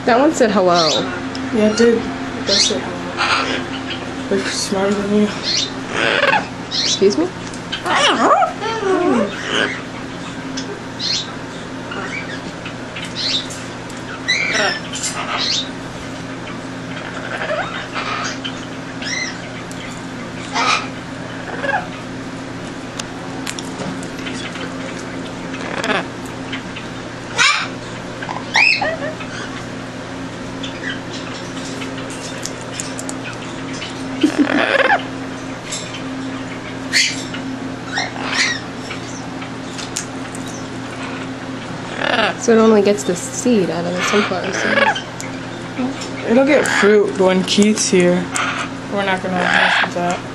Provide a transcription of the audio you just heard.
That one said hello. Yeah, it did. It does say hello. They're smarter than you. Excuse me? So it only gets the seed out of the sunflower seeds. It'll get fruit when Keith's here. We're not gonna mess with that.